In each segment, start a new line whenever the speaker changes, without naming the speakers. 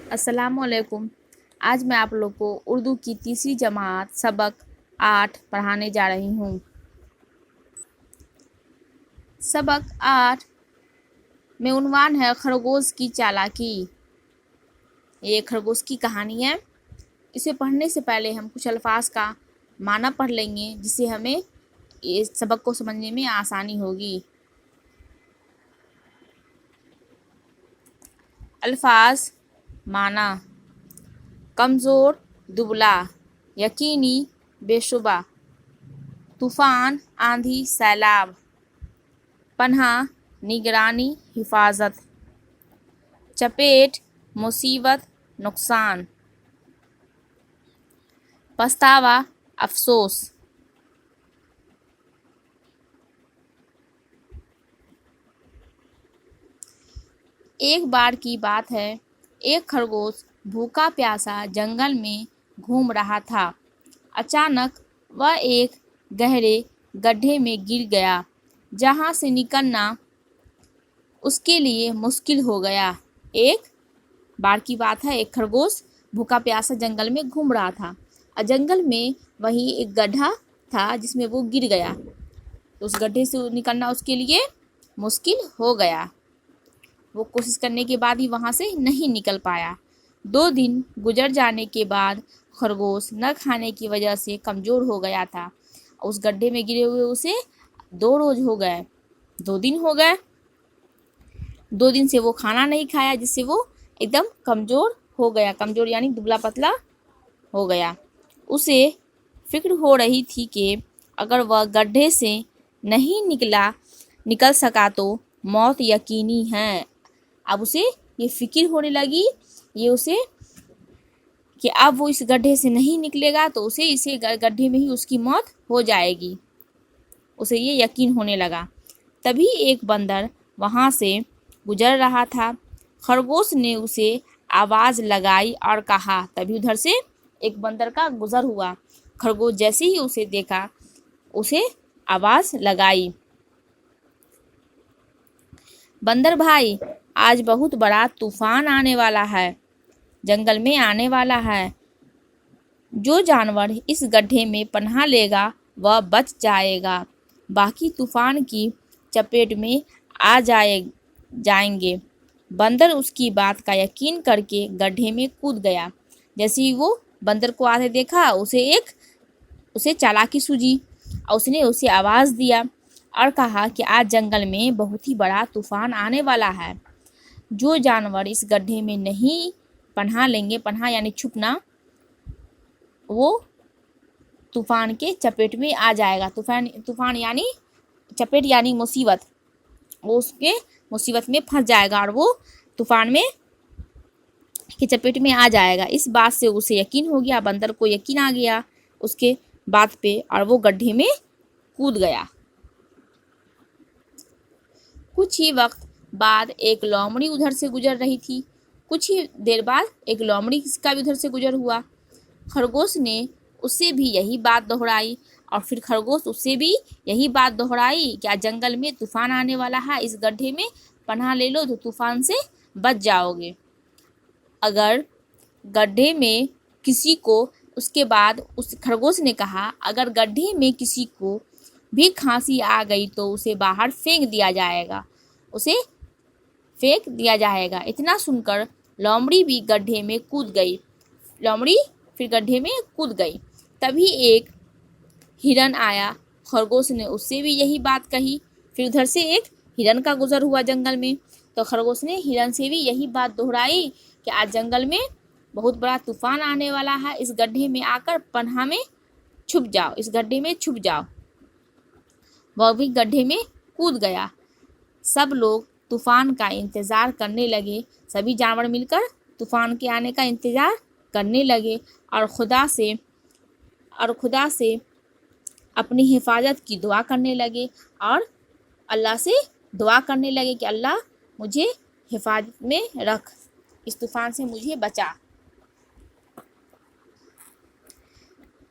अस्सलाम वालेकुम। आज मैं आप लोग को उर्दू की तीसरी जमात सबक 8 पढ़ाने जा रही हूँ। सबक 8 में उन्वान है खरगोश की चालाकी। ये खरगोश की कहानी है। इसे पढ़ने से पहले हम कुछ अल्फाज का माना पढ़ लेंगे, जिससे हमें इस सबक को समझने में आसानी होगी। अल्फाज माना: कमज़ोर, दुबला, यकीनी, बेशुबा, तूफ़ान, आंधी, सैलाब, पनाह, निगरानी, हिफाजत, चपेट, मुसीबत, नुकसान, पछतावा, अफसोस। एक बार की बात है, एक खरगोश भूखा प्यासा जंगल में घूम रहा था। अचानक वह एक गहरे गड्ढे में गिर गया, जहाँ से निकलना उसके लिए मुश्किल हो गया। एक बार की बात है, एक खरगोश भूखा प्यासा जंगल में घूम रहा था और जंगल में वही एक गड्ढा था जिसमें वो गिर गया। तो उस गड्ढे से निकलना उसके लिए मुश्किल हो गया। वो कोशिश करने के बाद ही वहाँ से नहीं निकल पाया। 2 दिन गुजर जाने के बाद खरगोश न खाने की वजह से कमज़ोर हो गया था। उस गड्ढे में गिरे हुए उसे 2 रोज़ हो गए, 2 दिन हो गए। 2 दिन से वो खाना नहीं खाया, जिससे वो एकदम कमज़ोर हो गया। कमज़ोर यानी दुबला पतला हो गया। उसे फिक्र हो रही थी कि अगर वह गड्ढे से नहीं निकल सका तो मौत यकीनी है। अब उसे ये फिक्र होने लगी, ये उसे कि अब वो इस गड्ढे से नहीं निकलेगा तो उसे इसे गड्ढे में ही उसकी मौत हो जाएगी। उसे ये यकीन होने लगा। तभी एक बंदर वहाँ से गुजर रहा था। खरगोश ने उसे आवाज़ लगाई और कहा। तभी उधर से एक बंदर का गुजर हुआ। खरगोश जैसे ही उसे देखा, उसे आवाज़ लगाई, बंदर भाई, आज बहुत बड़ा तूफान आने वाला है, जंगल में आने वाला है। जो जानवर इस गड्ढे में पनाह लेगा वह बच जाएगा, बाकी तूफान की चपेट में आ जाएंगे। बंदर उसकी बात का यकीन करके गड्ढे में कूद गया। जैसे ही वो बंदर को आते देखा, उसे चालाकी सूझी और उसने उसे आवाज़ दिया और कहा कि आज जंगल में बहुत ही बड़ा तूफान आने वाला है। जो जानवर इस गड्ढे में नहीं पनाह लेंगे, पनाह यानी छुपना, वो तूफान के चपेट में आ जाएगा। तूफान यानी चपेट यानी मुसीबत, वो उसके मुसीबत में फंस जाएगा और वो तूफान में के चपेट में आ जाएगा। इस बात से उसे यकीन हो गया, बंदर को यकीन आ गया उसके बात पे, और वो गड्ढे में कूद गया। कुछ ही वक्त बाद एक लोमड़ी उधर से गुजर रही थी। कुछ ही देर बाद एक लोमड़ी का भी उधर से गुजर हुआ। खरगोश ने उससे भी यही बात दोहराई और फिर खरगोश उससे भी यही बात दोहराई कि आज जंगल में तूफान आने वाला है, इस गड्ढे में पनाह ले लो तो तूफान से बच जाओगे। अगर गड्ढे में किसी को, उसके बाद उस खरगोश ने कहा, अगर गड्ढे में किसी को भी खांसी आ गई तो उसे बाहर फेंक दिया जाएगा, उसे फेंक दिया जाएगा। इतना सुनकर लोमड़ी भी गड्ढे में कूद गई। लोमड़ी फिर गड्ढे में कूद गई। तभी एक हिरन आया। खरगोश ने उससे भी यही बात कही। फिर उधर से एक हिरन का गुजर हुआ जंगल में, तो खरगोश ने हिरन से भी यही बात दोहराई कि आज जंगल में बहुत बड़ा तूफान आने वाला है, इस गड्ढे में आकर पनाह में छुप जाओ, इस गड्ढे में छुप जाओ। वह भी गड्ढे में कूद गया। सब लोग तूफान का इंतज़ार करने लगे। सभी जानवर मिलकर तूफान के आने का इंतज़ार करने लगे और खुदा से अपनी हिफाजत की दुआ करने लगे और अल्लाह से दुआ करने लगे कि अल्लाह मुझे हिफाजत में रख, इस तूफान से मुझे बचा।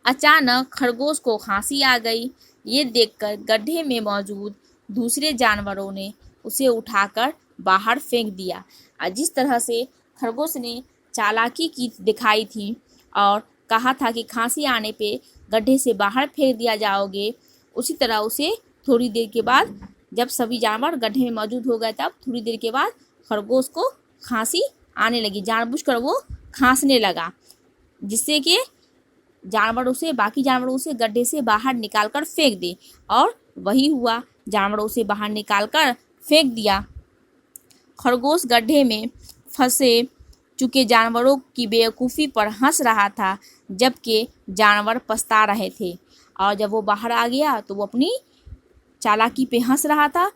अचानक खरगोश को खांसी आ गई। ये देखकर गड्ढे में मौजूद दूसरे जानवरों ने उसे उठाकर बाहर फेंक दिया। और जिस तरह से खरगोश ने चालाकी की दिखाई थी और कहा था कि खांसी आने पे गड्ढे से बाहर फेंक दिया जाओगे। उसी तरह उसे थोड़ी देर के बाद, जब सभी जानवर गड्ढे में मौजूद हो गए, तब थोड़ी देर के बाद खरगोश को खांसी आने लगी। जानबूझकर वो खांसने लगा, जिससे कि बाकी जानवर उसे गड्ढे से बाहर निकाल कर फेंक दे, और वही हुआ। जानवर उसे बाहर निकाल कर फेंक दिया। खरगोश गड्ढे में फंसे चुके जानवरों की बेवकूफ़ी पर हंस रहा था, जबकि जानवर पछता रहे थे। और जब वो बाहर आ गया तो वो अपनी चालाकी पे हंस रहा था,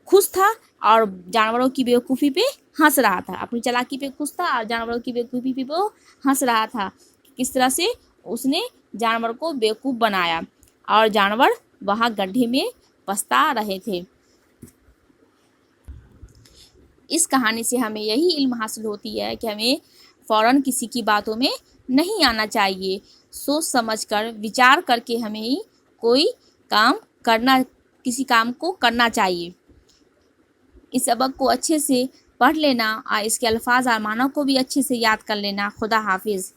खुश था, और जानवरों की बेवकूफ़ी पे हंस रहा था। अपनी चालाकी पे खुश था और जानवरों की बेवकूफ़ी पे वो हंस रहा था। किस तरह से उसने जानवर को बेवकूफ़ बनाया, और जानवर वहाँ गड्ढे में पछता रहे थे। इस कहानी से हमें यही इल्म हासिल होती है कि हमें फ़ौरन किसी की बातों में नहीं आना चाहिए। सोच समझकर, विचार करके हमें ही किसी काम को करना चाहिए। इस सबक को अच्छे से पढ़ लेना और इसके अल्फाज और मानों को भी अच्छे से याद कर लेना। खुदा हाफिज़।